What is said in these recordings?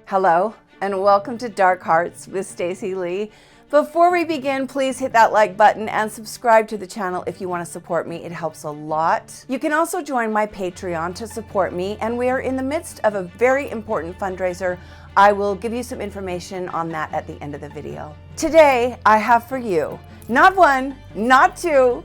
Hello, and welcome to Dark Hearts with Stacy Lee. Before we begin, please hit that like button and subscribe to the channel if you want to support me. It helps a lot. You can also join my Patreon to support me, and we are in the midst of a very important fundraiser. I will give you some information on that at the end of the video. Today, I have for you, not one, not two,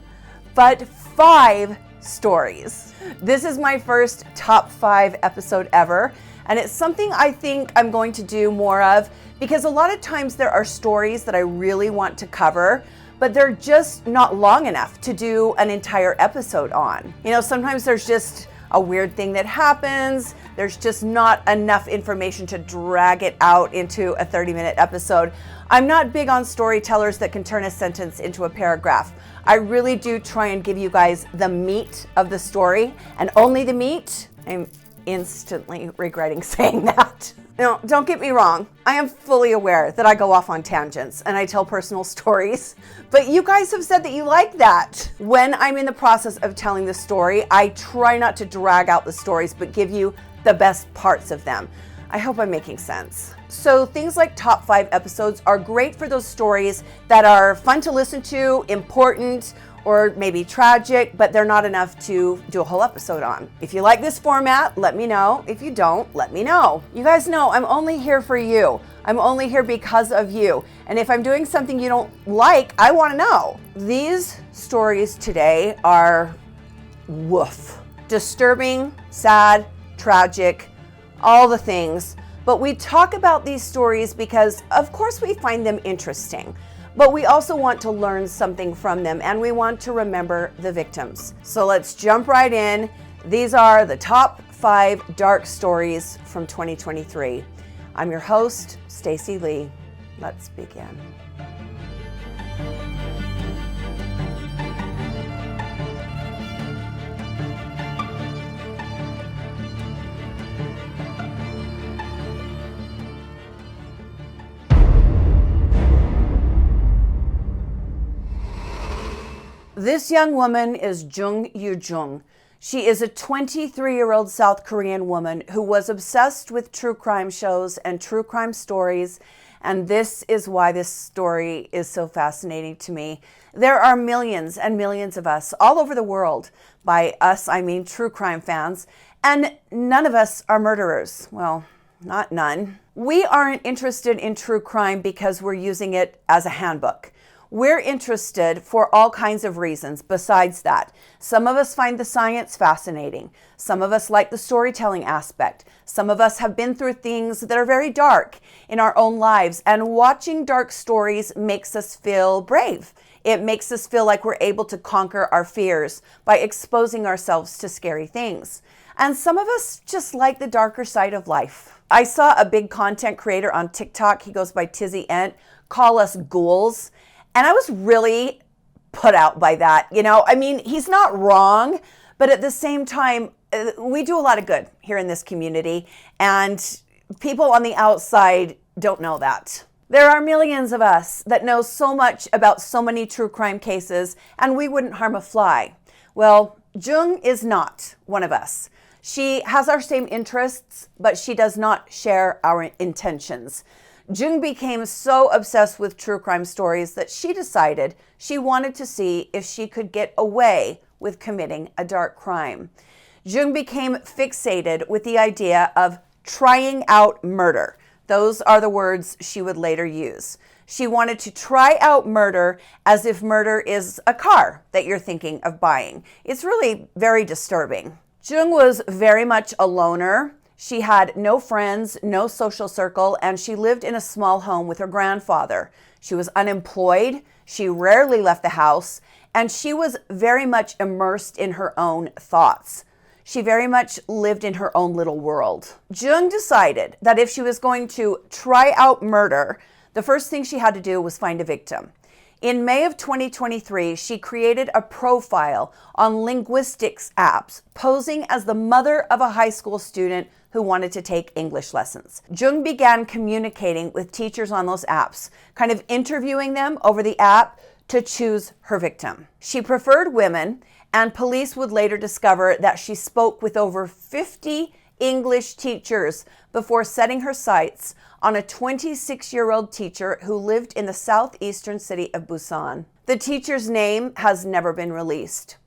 but 5 stories. This is my first top 5 episode ever. And it's something I think I'm going to do more of because a lot of times there are stories that I really want to cover, but they're just not long enough to do an entire episode on. You know, sometimes there's just a weird thing that happens. There's just not enough information to drag it out into a 30-minute episode. I'm not big on storytellers that can turn a sentence into a paragraph. I really do try and give you guys the meat of the story, and only the meat. I'm instantly regretting saying that. No, don't get me wrong. I am fully aware that I go off on tangents and I tell personal stories, but you guys have said that you like that. When I'm in the process of telling the story, I try not to drag out the stories, but give you the best parts of them. I hope I'm making sense. So things like top 5 episodes are great for those stories that are fun to listen to, important, or maybe tragic, but they're not enough to do a whole episode on. If you like this format, let me know. If you don't, let me know. You guys know I'm only here for you. I'm only here because of you. And if I'm doing something you don't like, I want to know. These stories today are woof. Disturbing, sad, tragic, all the things. But we talk about these stories because, of course, we find them interesting. But we also want to learn something from them, and we want to remember the victims. So let's jump right in. These are the top 5 dark stories from 2023. I'm your host, Stacy Lee. Let's begin. This young woman is Jung Yu Jong. She is a 23-year-old South Korean woman who was obsessed with true crime shows and true crime stories, and this is why this story is so fascinating to me. There are millions and millions of us all over the world. By us, I mean true crime fans, and none of us are murderers. Well, not none. We aren't interested in true crime because we're using it as a handbook. We're interested for all kinds of reasons besides that. Some of us find the science fascinating. Some of us like the storytelling aspect. Some of us have been through things that are very dark in our own lives, and watching dark stories makes us feel brave. It makes us feel like we're able to conquer our fears by exposing ourselves to scary things. And some of us just like the darker side of life. I saw a big content creator on TikTok, he goes by Tizzy Ent, call us ghouls. And I was really put out by that. You know, I mean, he's not wrong, but at the same time, we do a lot of good here in this community, and people on the outside don't know that. There are millions of us that know so much about so many true crime cases, and we wouldn't harm a fly. Well, Jung is not one of us. She has our same interests, but she does not share our intentions. Jung became so obsessed with true crime stories that she decided she wanted to see if she could get away with committing a dark crime. Jung became fixated with the idea of trying out murder. Those are the words she would later use. She wanted to try out murder as if murder is a car that you're thinking of buying. It's really very disturbing. Jung was very much a loner. She had no friends, no social circle, and she lived in a small home with her grandfather. She was unemployed, she rarely left the house, and she was very much immersed in her own thoughts. She very much lived in her own little world. Jung decided that if she was going to try out murder, the first thing she had to do was find a victim. In May of 2023, she created a profile on linguistics apps, posing as the mother of a high school student who wanted to take English lessons. Jung began communicating with teachers on those apps, kind of interviewing them over the app to choose her victim. She preferred women, and police would later discover that she spoke with over 50 English teachers before setting her sights on a 26-year-old teacher who lived in the southeastern city of Busan. The teacher's name has never been released.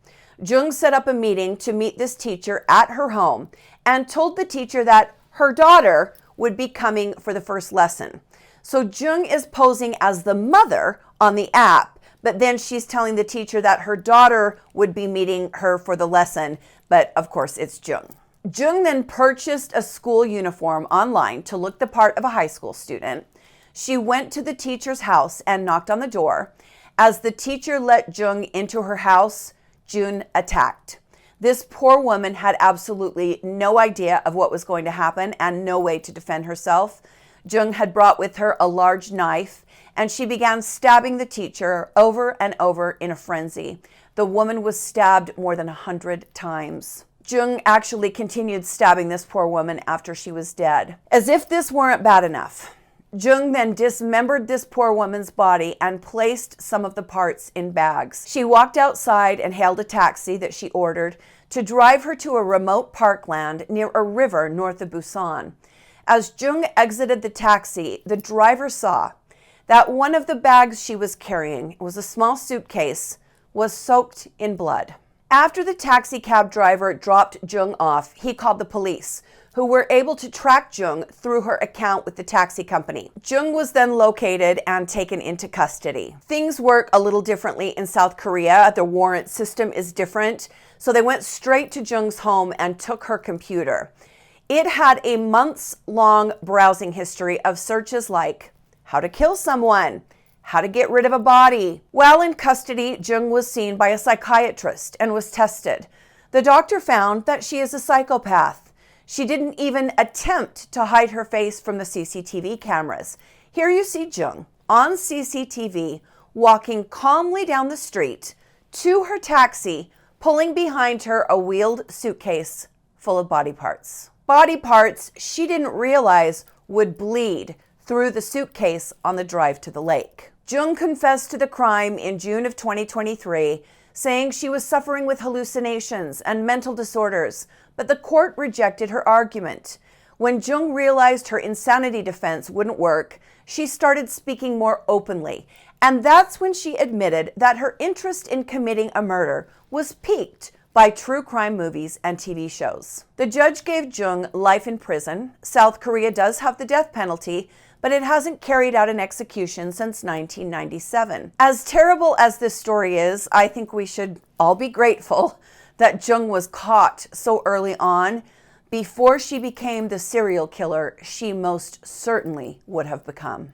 Jung set up a meeting to meet this teacher at her home and told the teacher that her daughter would be coming for the first lesson. So Jung is posing as the mother on the app, but then she's telling the teacher that her daughter would be meeting her for the lesson, but of course it's Jung. Jung then purchased a school uniform online to look the part of a high school student. She went to the teacher's house and knocked on the door. As the teacher let Jung into her house, Jung attacked. This poor woman had absolutely no idea of what was going to happen and no way to defend herself. Jung had brought with her a large knife, and she began stabbing the teacher over and over in a frenzy. The woman was stabbed more than 100 times. Jung actually continued stabbing this poor woman after she was dead. As if this weren't bad enough, Jung then dismembered this poor woman's body and placed some of the parts in bags. She walked outside and hailed a taxi that she ordered to drive her to a remote parkland near a river north of Busan. As Jung exited the taxi, the driver saw that one of the bags she was carrying, it was a small suitcase, was soaked in blood. After the taxi cab driver dropped Jung off, he called the police, who were able to track Jung through her account with the taxi company. Jung was then located and taken into custody. Things work a little differently in South Korea. The warrant system is different, so they went straight to Jung's home and took her computer. It had a months-long browsing history of searches like how to kill someone, how to get rid of a body. While in custody, Jung was seen by a psychiatrist and was tested. The doctor found that she is a psychopath. She didn't even attempt to hide her face from the CCTV cameras. Here you see Jung on CCTV walking calmly down the street to her taxi, pulling behind her a wheeled suitcase full of body parts. Body parts she didn't realize would bleed through the suitcase on the drive to the lake. Jung confessed to the crime in June of 2023, saying she was suffering with hallucinations and mental disorders, but the court rejected her argument. When Jung realized her insanity defense wouldn't work, she started speaking more openly, and that's when she admitted that her interest in committing a murder was piqued by true crime movies and TV shows. The judge gave Jung life in prison. South Korea does have the death penalty, but it hasn't carried out an execution since 1997. As terrible as this story is, I think we should all be grateful that Jung was caught so early on before she became the serial killer she most certainly would have become.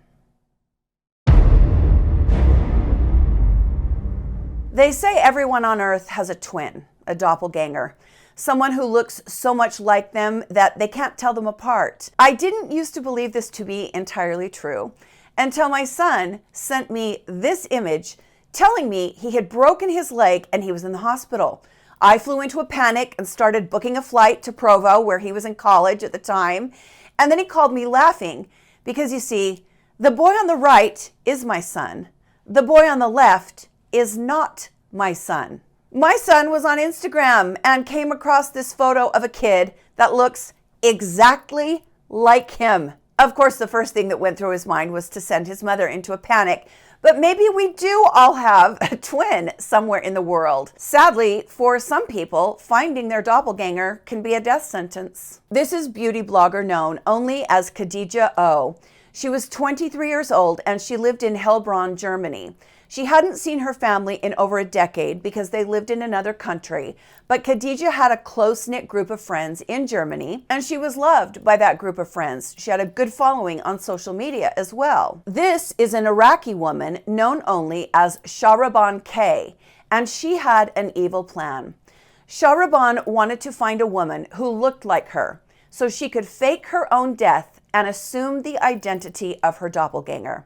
They say everyone on Earth has a twin, a doppelganger. Someone who looks so much like them that they can't tell them apart. I didn't used to believe this to be entirely true until my son sent me this image telling me he had broken his leg and he was in the hospital. I flew into a panic and started booking a flight to Provo, where he was in college at the time. And then he called me laughing because, you see, the boy on the right is my son. The boy on the left is not my son. My son was on Instagram and came across this photo of a kid that looks exactly like him. Of course, the first thing that went through his mind was to send his mother into a panic. But maybe we do all have a twin somewhere in the world. Sadly, for some people, finding their doppelganger can be a death sentence. This is beauty blogger known only as Kadija O. She was 23 years old and she lived in Heilbronn, Germany. She hadn't seen her family in over a decade because they lived in another country, but Kadija had a close-knit group of friends in Germany, and she was loved by that group of friends. She had a good following on social media as well. This is an Iraqi woman known only as Shahraban K, and she had an evil plan. Shahraban wanted to find a woman who looked like her, so she could fake her own death and assume the identity of her doppelganger.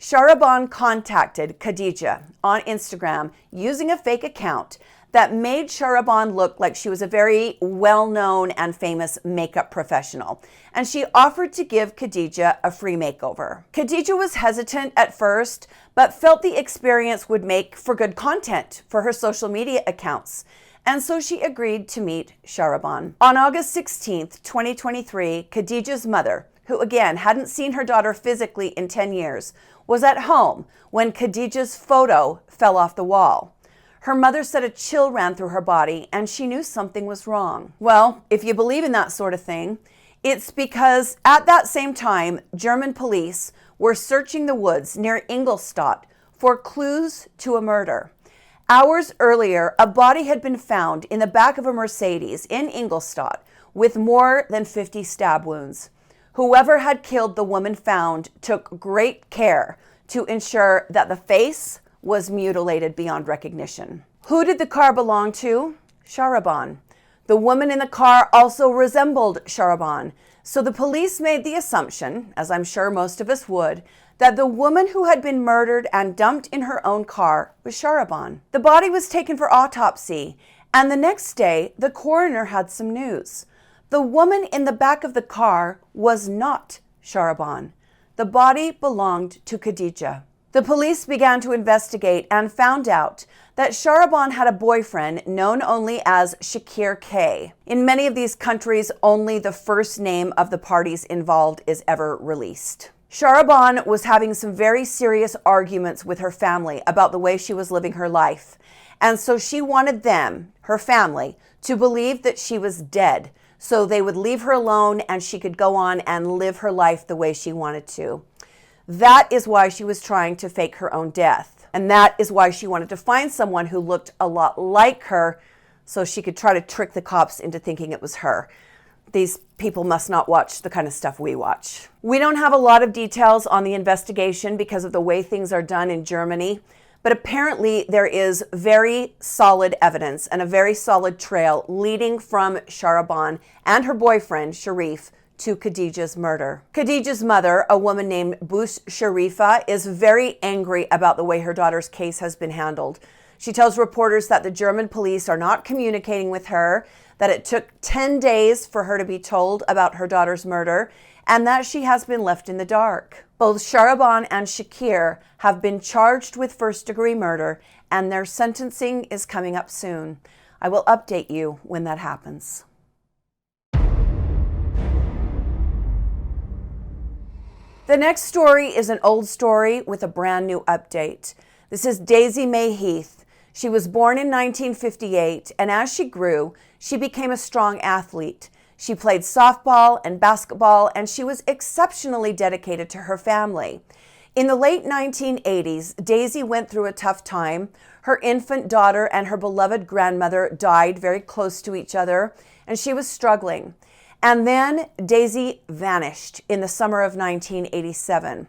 Shahraban contacted Kadija on Instagram using a fake account that made Shahraban look like she was a very well-known and famous makeup professional, and she offered to give Kadija a free makeover. Kadija was hesitant at first, but felt the experience would make for good content for her social media accounts. and so she agreed to meet Shahraban. On August 16th, 2023, Kadija's mother, who again hadn't seen her daughter physically in 10 years, was at home when Kadija's photo fell off the wall. Her mother said a chill ran through her body and she knew something was wrong. Well, if you believe in that sort of thing, it's because at that same time, German police were searching the woods near Ingolstadt for clues to a murder. Hours earlier, a body had been found in the back of a Mercedes in Ingolstadt with more than 50 stab wounds. Whoever had killed the woman found took great care to ensure that the face was mutilated beyond recognition. Who did the car belong to? Shahraban. The woman in the car also resembled Shahraban, so the police made the assumption, as I'm sure most of us would, that the woman who had been murdered and dumped in her own car was Shahraban. The body was taken for autopsy, and the next day, the coroner had some news. The woman in the back of the car was not Shahraban. The body belonged to Kadija. The police began to investigate and found out that Shahraban had a boyfriend known only as Shakir K. In many of these countries, only the first name of the parties involved is ever released. Shahraban was having some very serious arguments with her family about the way she was living her life. And so she wanted them, her family, to believe that she was dead, so they would leave her alone and she could go on and live her life the way she wanted to. That is why she was trying to fake her own death. And that is why she wanted to find someone who looked a lot like her so she could try to trick the cops into thinking it was her. These people must not watch the kind of stuff we watch. We don't have a lot of details on the investigation because of the way things are done in Germany, but apparently there is very solid evidence and a very solid trail leading from Shahraban and her boyfriend, Sharif, to Kadija's murder. Kadija's mother, a woman named Bous Sharifa, is very angry about the way her daughter's case has been handled. She tells reporters that the German police are not communicating with her, that it took 10 days for her to be told about her daughter's murder, and that she has been left in the dark. Both Shahraban and Shakir have been charged with first-degree murder, and their sentencing is coming up soon. I will update you when that happens. The next story is an old story with a brand new update. This is Daisy May Heath. She was born in 1958, and as she grew, she became a strong athlete. She played softball and basketball, and she was exceptionally dedicated to her family. In the late 1980s, Daisy went through a tough time. Her infant daughter and her beloved grandmother died very close to each other, and she was struggling. And then Daisy vanished in the summer of 1987.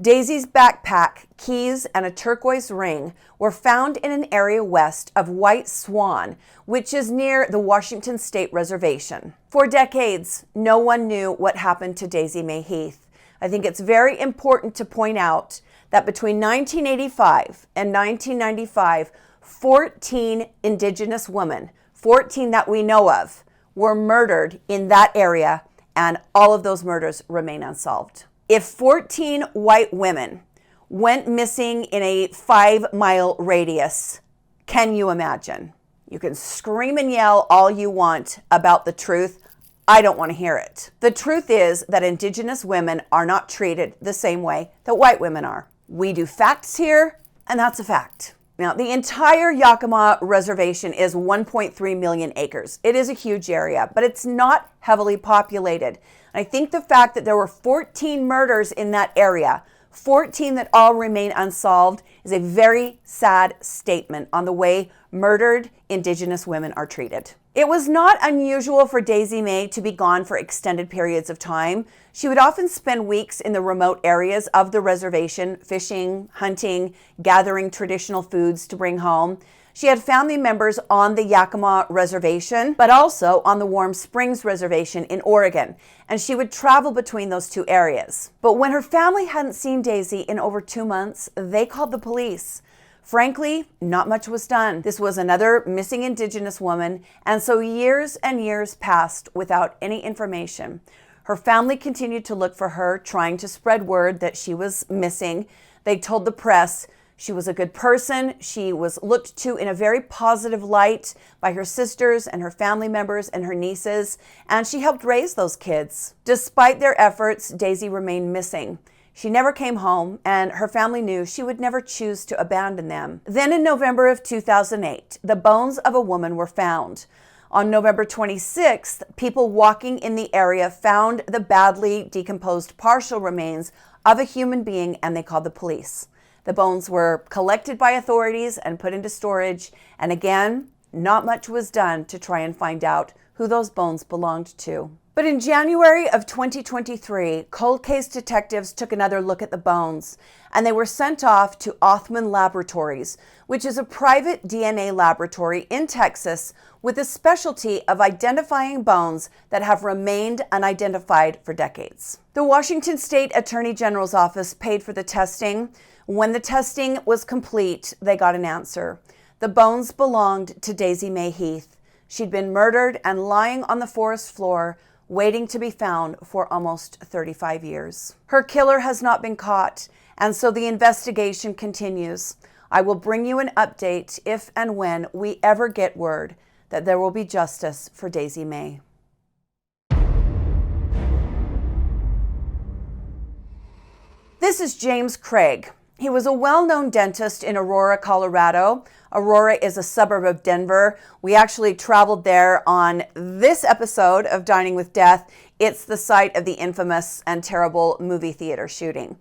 Daisy's backpack, keys, and a turquoise ring were found in an area west of White Swan, which is near the Washington State Reservation. For decades, no one knew what happened to Daisy May Heath. I think it's very important to point out that between 1985 and 1995, 14 Indigenous women, 14 that we know of, were murdered in that area, and all of those murders remain unsolved. If 14 white women went missing in a 5-mile radius, can you imagine? You can scream and yell all you want about the truth. I don't want to hear it. The truth is that Indigenous women are not treated the same way that white women are. We do facts here, and that's a fact. Now, the entire Yakima Reservation is 1.3 million acres. It is a huge area, but it's not heavily populated. I think the fact that there were 14 murders in that area, 14 that all remain unsolved, is a very sad statement on the way murdered Indigenous women are treated. It was not unusual for Daisy May to be gone for extended periods of time. She would often spend weeks in the remote areas of the reservation, fishing, hunting, gathering traditional foods to bring home. She had family members on the Yakima Reservation, but also on the Warm Springs Reservation in Oregon, and she would travel between those two areas. But when her family hadn't seen Daisy in over 2 months, they called the police. Frankly, not much was done. This was another missing Indigenous woman, and so years and years passed without any information. Her family continued to look for her, trying to spread word that she was missing. They told the press She was a good person. She was looked to in a very positive light by her sisters and her family members and her nieces, and she helped raise those kids. Despite their efforts, Daisy remained missing. She never came home, and her family knew she would never choose to abandon them. Then in November of 2008, the bones of a woman were found. On November 26th, people walking in the area found the badly decomposed partial remains of a human being, and they called the police. The bones were collected by authorities and put into storage, and again, not much was done to try and find out who those bones belonged to. But in January of 2023, cold case detectives took another look at the bones, and they were sent off to Othman Laboratories, which is a private DNA laboratory in Texas with a specialty of identifying bones that have remained unidentified for decades. The Washington State Attorney General's office paid for the testing. When the testing was complete, they got an answer. The bones belonged to Daisy May Heath. She'd been murdered and lying on the forest floor, waiting to be found for almost 35 years. Her killer has not been caught, and so the investigation continues. I will bring you an update if and when we ever get word that there will be justice for Daisy May. This is James Craig. He was a well-known dentist in Aurora, Colorado. Aurora is a suburb of Denver. We actually traveled there on this episode of Dining with Death. It's the site of the infamous and terrible movie theater shooting.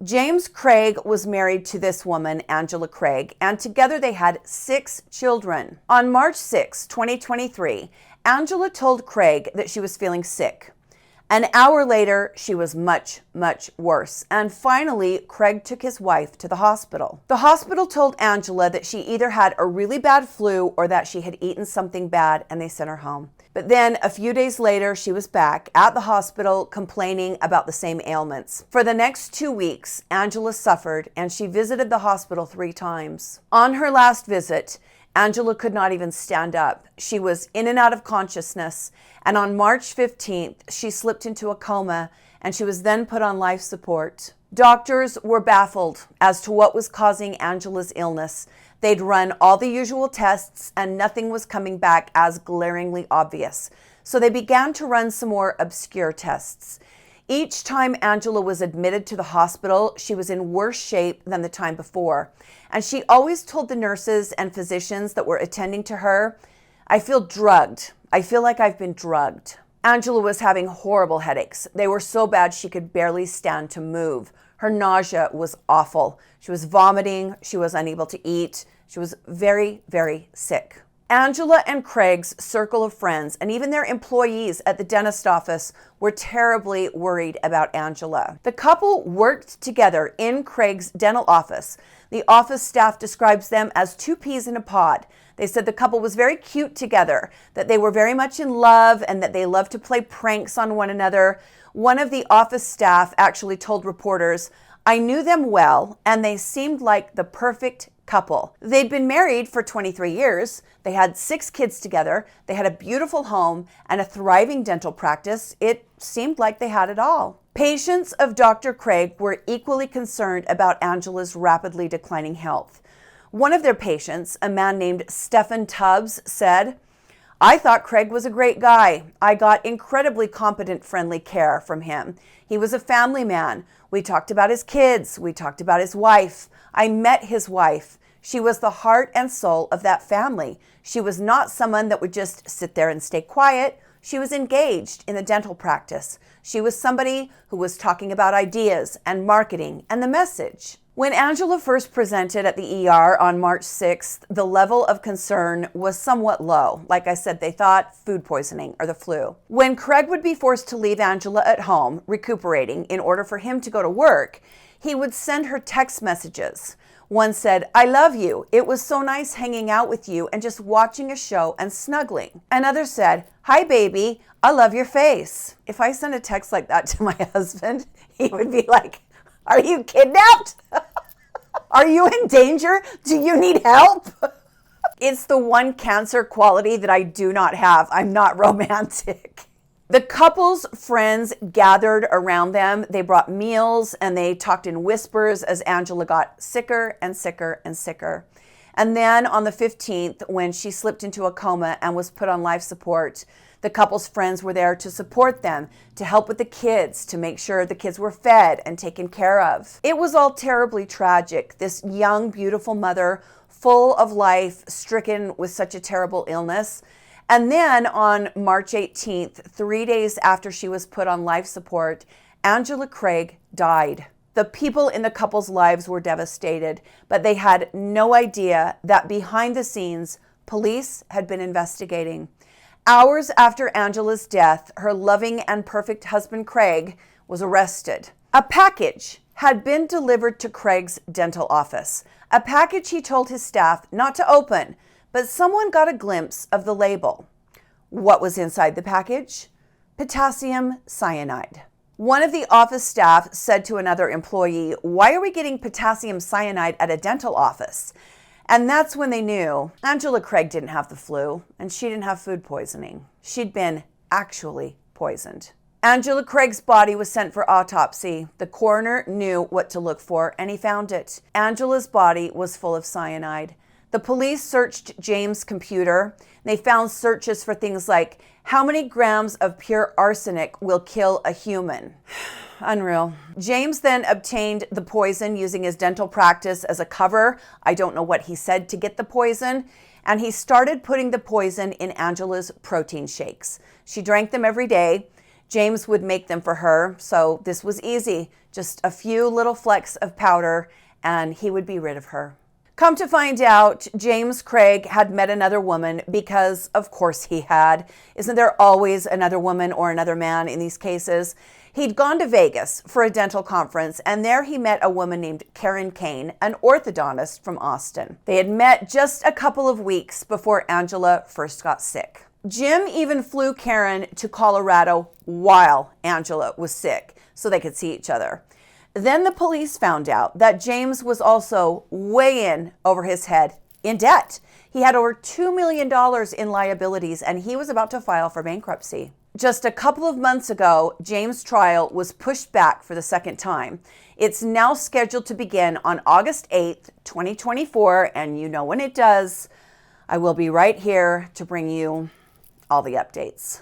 James Craig was married to this woman, Angela Craig, and together they had 6 children. On March 6, 2023, Angela told Craig that she was feeling sick. An hour later, she was much, much worse. And finally, Craig took his wife to the hospital. The hospital told Angela that she either had a really bad flu or that she had eaten something bad, and they sent her home. But then a few days later, she was back at the hospital complaining about the same ailments. For the next 2 weeks, Angela suffered, and she visited the hospital 3 times. On her last visit, Angela could not even stand up. She was in and out of consciousness, and on March 15th, she slipped into a coma, and she was then put on life support. Doctors were baffled as to what was causing Angela's illness. They'd run all the usual tests, and nothing was coming back as glaringly obvious. So they began to run some more obscure tests. Each time Angela was admitted to the hospital, she was in worse shape than the time before. And she always told the nurses and physicians that were attending to her, I feel drugged. I feel like I've been drugged. Angela was having horrible headaches. They were so bad she could barely stand to move. Her nausea was awful. She was vomiting. She was unable to eat. She was very, very sick. Angela and Craig's circle of friends and even their employees at the dentist office were terribly worried about Angela. The couple worked together in Craig's dental office. The office staff describes them as 2 peas in a pod. They said the couple was very cute together, that they were very much in love, and that they loved to play pranks on one another. One of the office staff actually told reporters, I knew them well, and they seemed like the perfect couple. They'd been married for 23 years. They had 6 kids together. They had a beautiful home and a thriving dental practice. It seemed like they had it all. Patients of Dr. Craig were equally concerned about Angela's rapidly declining health. One of their patients, a man named Stephen Tubbs, said, I thought Craig was a great guy. I got incredibly competent, friendly care from him. He was a family man. We talked about his kids. We talked about his wife. I met his wife. She was the heart and soul of that family. She was not someone that would just sit there and stay quiet. She was engaged in the dental practice. She was somebody who was talking about ideas and marketing and the message. When Angela first presented at the ER on March 6th, the level of concern was somewhat low. Like I said, they thought food poisoning or the flu. When Craig would be forced to leave Angela at home, recuperating, in order for him to go to work, he would send her text messages. One said, I love you. It was so nice hanging out with you and just watching a show and snuggling. Another said, hi, baby. I love your face. If I sent a text like that to my husband, he would be like, are you kidnapped? Are you in danger? Do you need help? It's the one cancer quality that I do not have. I'm not romantic. The couple's friends gathered around them. They brought meals and they talked in whispers as Angela got sicker and sicker and sicker. And then on the 15th, when she slipped into a coma and was put on life support, the couple's friends were there to support them, to help with the kids, to make sure the kids were fed and taken care of. It was all terribly tragic. This young, beautiful mother, full of life, stricken with such a terrible illness. And then on March 18th, 3 days after she was put on life support, Angela Craig died. The people in the couple's lives were devastated, but they had no idea that behind the scenes, police had been investigating. Hours after Angela's death, her loving and perfect husband, Craig, was arrested. A package had been delivered to Craig's dental office. A package he told his staff not to open, but someone got a glimpse of the label. What was inside the package? Potassium cyanide. One of the office staff said to another employee, "Why are we getting potassium cyanide at a dental office?" And that's when they knew Angela Craig didn't have the flu and she didn't have food poisoning. She'd been actually poisoned. Angela Craig's body was sent for autopsy. The coroner knew what to look for and he found it. Angela's body was full of cyanide. The police searched James' computer. They found searches for things like, how many grams of pure arsenic will kill a human? Unreal. James then obtained the poison using his dental practice as a cover. I don't know what he said to get the poison. And he started putting the poison in Angela's protein shakes. She drank them every day. James would make them for her. So this was easy. Just a few little flecks of powder and he would be rid of her. Come to find out, James Craig had met another woman because, of course, he had. Isn't there always another woman or another man in these cases? He'd gone to Vegas for a dental conference, and there he met a woman named Karen Kane, an orthodontist from Austin. They had met just a couple of weeks before Angela first got sick. Jim even flew Karen to Colorado while Angela was sick so they could see each other. Then the police found out that James was also way in over his head in debt. He had over $2 million in liabilities and he was about to file for bankruptcy. Just a couple of months ago, James' trial was pushed back for the second time. It's now scheduled to begin on August 8th, 2024, and you know when it does, I will be right here to bring you all the updates.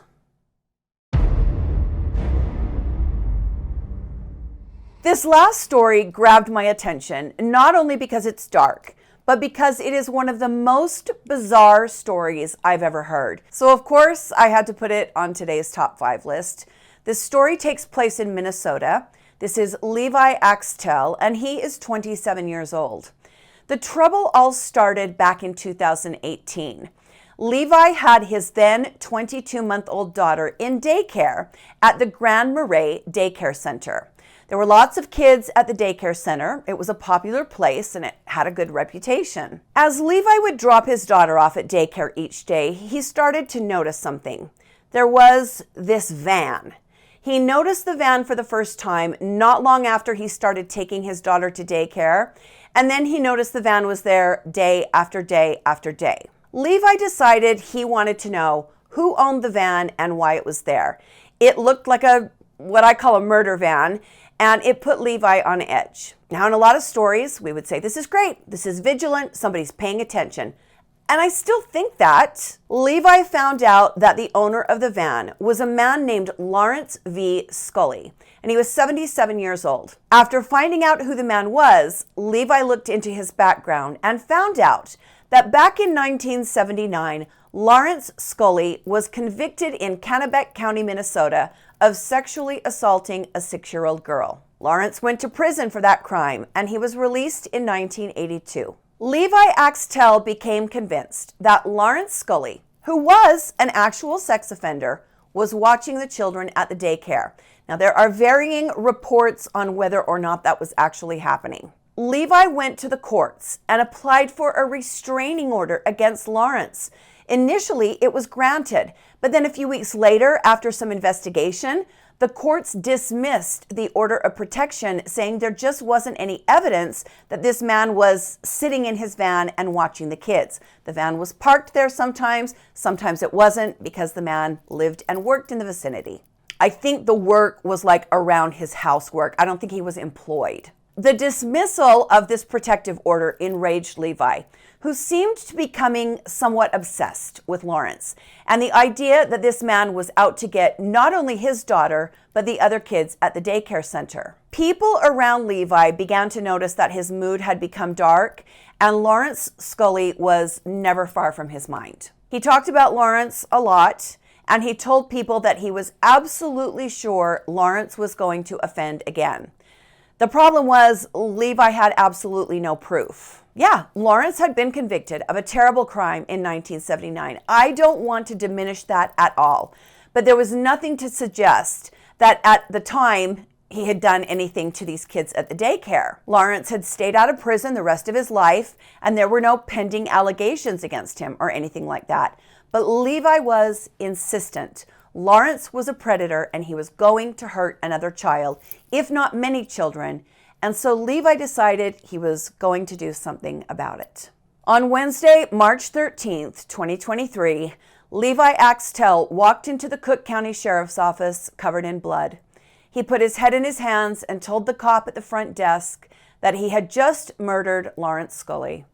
This last story grabbed my attention, not only because it's dark, but because it is one of the most bizarre stories I've ever heard. So of course, I had to put it on today's top 5 list. This story takes place in Minnesota. This is Levi Axel, and he is 27 years old. The trouble all started back in 2018. Levi had his then 22-month-old daughter in daycare at the Grand Marais Daycare Center. There were lots of kids at the daycare center. It was a popular place and it had a good reputation. As Levi would drop his daughter off at daycare each day, he started to notice something. There was this van. He noticed the van for the first time not long after he started taking his daughter to daycare, and then he noticed the van was there day after day after day. Levi decided he wanted to know who owned the van and why it was there. It looked like what I call a murder van, and it put Levi on edge. Now, in a lot of stories, we would say, this is great, this is vigilant, somebody's paying attention. And I still think that. Levi found out that the owner of the van was a man named Lawrence V. Scully, and he was 77 years old. After finding out who the man was, Levi looked into his background and found out that back in 1979, Lawrence Scully was convicted in Kennebec County, Minnesota, of sexually assaulting a 6-year-old girl. Lawrence went to prison for that crime, and he was released in 1982. Levi Axel became convinced that Lawrence Scully, who was an actual sex offender, was watching the children at the daycare. Now, there are varying reports on whether or not that was actually happening. Levi went to the courts and applied for a restraining order against Lawrence. Initially, it was granted, but then a few weeks later, after some investigation, The courts dismissed the order of protection, saying there just wasn't any evidence that this man was sitting in his van and watching the kids. The van was parked there sometimes it wasn't, because the man lived and worked in the vicinity. I think the work was like around his housework. I don't think he was employed. The dismissal of this protective order enraged Levi, who seemed to be becoming somewhat obsessed with Lawrence, and the idea that this man was out to get not only his daughter, but the other kids at the daycare center. People around Levi began to notice that his mood had become dark, and Lawrence Scully was never far from his mind. He talked about Lawrence a lot, and he told people that he was absolutely sure Lawrence was going to offend again. The problem was Levi had absolutely no proof. Yeah, Lawrence had been convicted of a terrible crime in 1979. I don't want to diminish that at all, but there was nothing to suggest that at the time he had done anything to these kids at the daycare. Lawrence had stayed out of prison the rest of his life, and there were no pending allegations against him or anything like that. But Levi was insistent. Lawrence was a predator, and he was going to hurt another child, if not many children. And so Levi decided he was going to do something about it. On Wednesday, March 13th, 2023, Levi Axel walked into the Cook County Sheriff's Office covered in blood. He put his head in his hands and told the cop at the front desk that he had just murdered Lawrence Scully.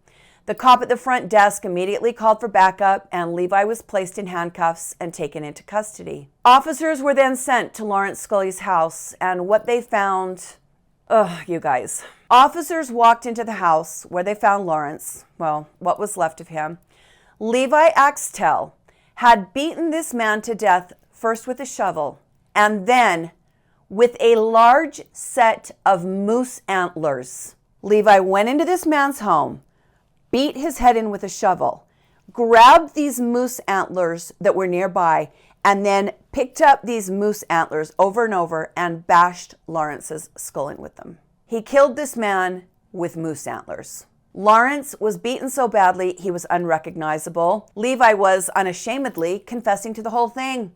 The cop at the front desk immediately called for backup, and Levi was placed in handcuffs and taken into custody. Officers were then sent to Lawrence Scully's house, and what they found... you guys. Officers walked into the house where they found Lawrence, well, what was left of him. Levi Axel had beaten this man to death, first with a shovel, and then with a large set of moose antlers. Levi went into this man's home, beat his head in with a shovel, grabbed these moose antlers that were nearby, and then picked up these moose antlers over and over and bashed Lawrence's skull in with them. He killed this man with moose antlers. Lawrence was beaten so badly he was unrecognizable. Levi was unashamedly confessing to the whole thing.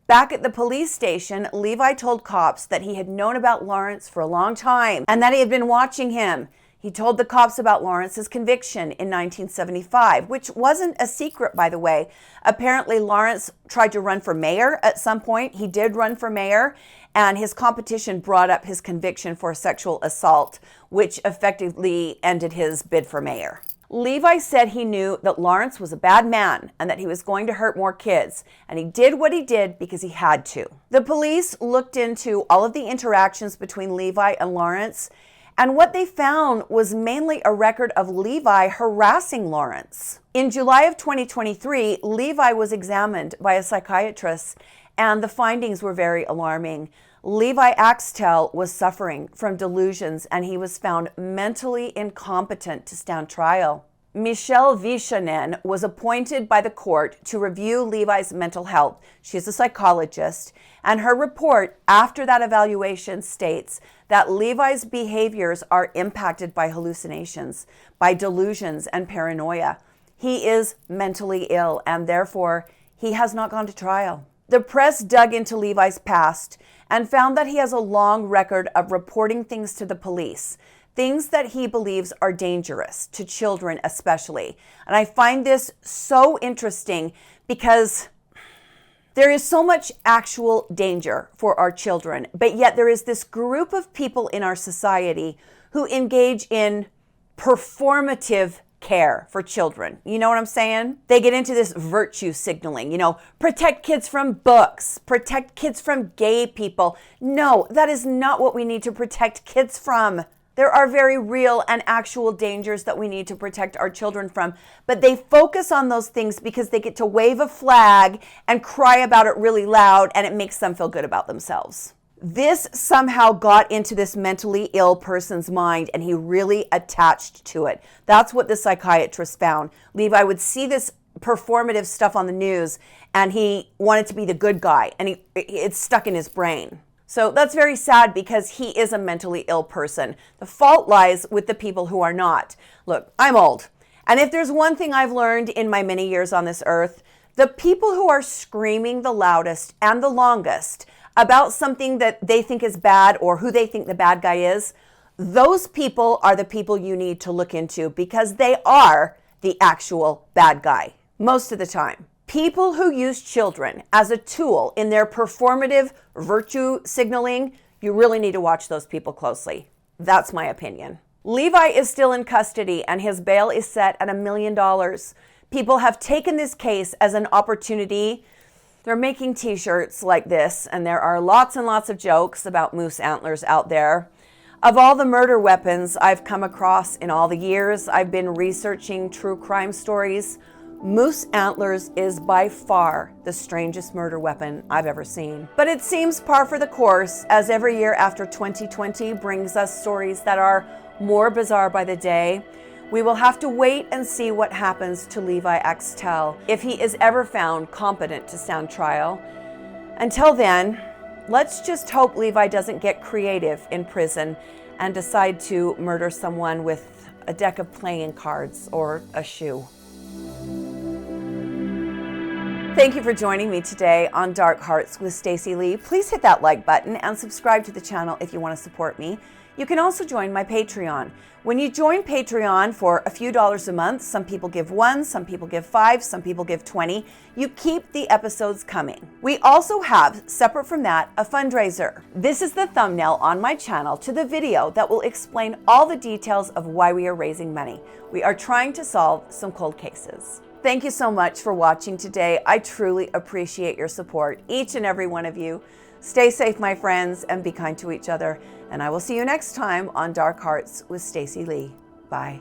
Back at the police station, Levi told cops that he had known about Lawrence for a long time and that he had been watching him. He told the cops about Lawrence's conviction in 1975, which wasn't a secret, by the way. Apparently, Lawrence tried to run for mayor at some point. He did run for mayor, and his competition brought up his conviction for sexual assault, which effectively ended his bid for mayor. Levi said he knew that Lawrence was a bad man and that he was going to hurt more kids, and he did what he did because he had to. The police looked into all of the interactions between Levi and Lawrence, and what they found was mainly a record of Levi harassing Lawrence. In July of 2023, Levi was examined by a psychiatrist, and the findings were very alarming. Levi Axel was suffering from delusions, and he was found mentally incompetent to stand trial. Michelle Vishanen was appointed by the court to review Levi's mental health. She's a psychologist, and her report after that evaluation states that Levi's behaviors are impacted by hallucinations, by delusions and paranoia. He is mentally ill, and therefore he has not gone to trial. The press dug into Levi's past and found that he has a long record of reporting things to the police, things that he believes are dangerous to children especially. And I find this so interesting because there is so much actual danger for our children, but yet there is this group of people in our society who engage in performative care for children. You know what I'm saying? They get into this virtue signaling, protect kids from books, protect kids from gay people. No, that is not what we need to protect kids from. There are very real and actual dangers that we need to protect our children from, but they focus on those things because they get to wave a flag and cry about it really loud, and it makes them feel good about themselves. This somehow got into this mentally ill person's mind, and he really attached to it. That's what the psychiatrist found. Levi would see this performative stuff on the news, and he wanted to be the good guy, and it's stuck in his brain. So that's very sad because he is a mentally ill person. The fault lies with the people who are not. Look, I'm old. And if there's one thing I've learned in my many years on this earth, the people who are screaming the loudest and the longest about something that they think is bad or who they think the bad guy is, those people are the people you need to look into because they are the actual bad guy most of the time. People who use children as a tool in their performative virtue signaling, you really need to watch those people closely. That's my opinion. Levi is still in custody and his bail is set at $1 million. People have taken this case as an opportunity. They're making t-shirts like this, and there are lots and lots of jokes about moose antlers out there. Of all the murder weapons I've come across in all the years I've been researching true crime stories, moose antlers is by far the strangest murder weapon I've ever seen. But it seems par for the course as every year after 2020 brings us stories that are more bizarre by the day. We will have to wait and see what happens to Levi Axel if he is ever found competent to stand trial. Until then, let's just hope Levi doesn't get creative in prison and decide to murder someone with a deck of playing cards or a shoe. Thank you for joining me today on Dark Hearts with Stacy Lee. Please hit that like button and subscribe to the channel if you want to support me. You can also join my Patreon. When you join Patreon for a few dollars a month, some people give $1, some people give $5, some people give $20, you keep the episodes coming. We also have, separate from that, a fundraiser. This is the thumbnail on my channel to the video that will explain all the details of why we are raising money. We are trying to solve some cold cases. Thank you so much for watching today. I truly appreciate your support, each and every one of you. Stay safe, my friends, and be kind to each other. And I will see you next time on Dark Hearts with Stacy Lee. Bye.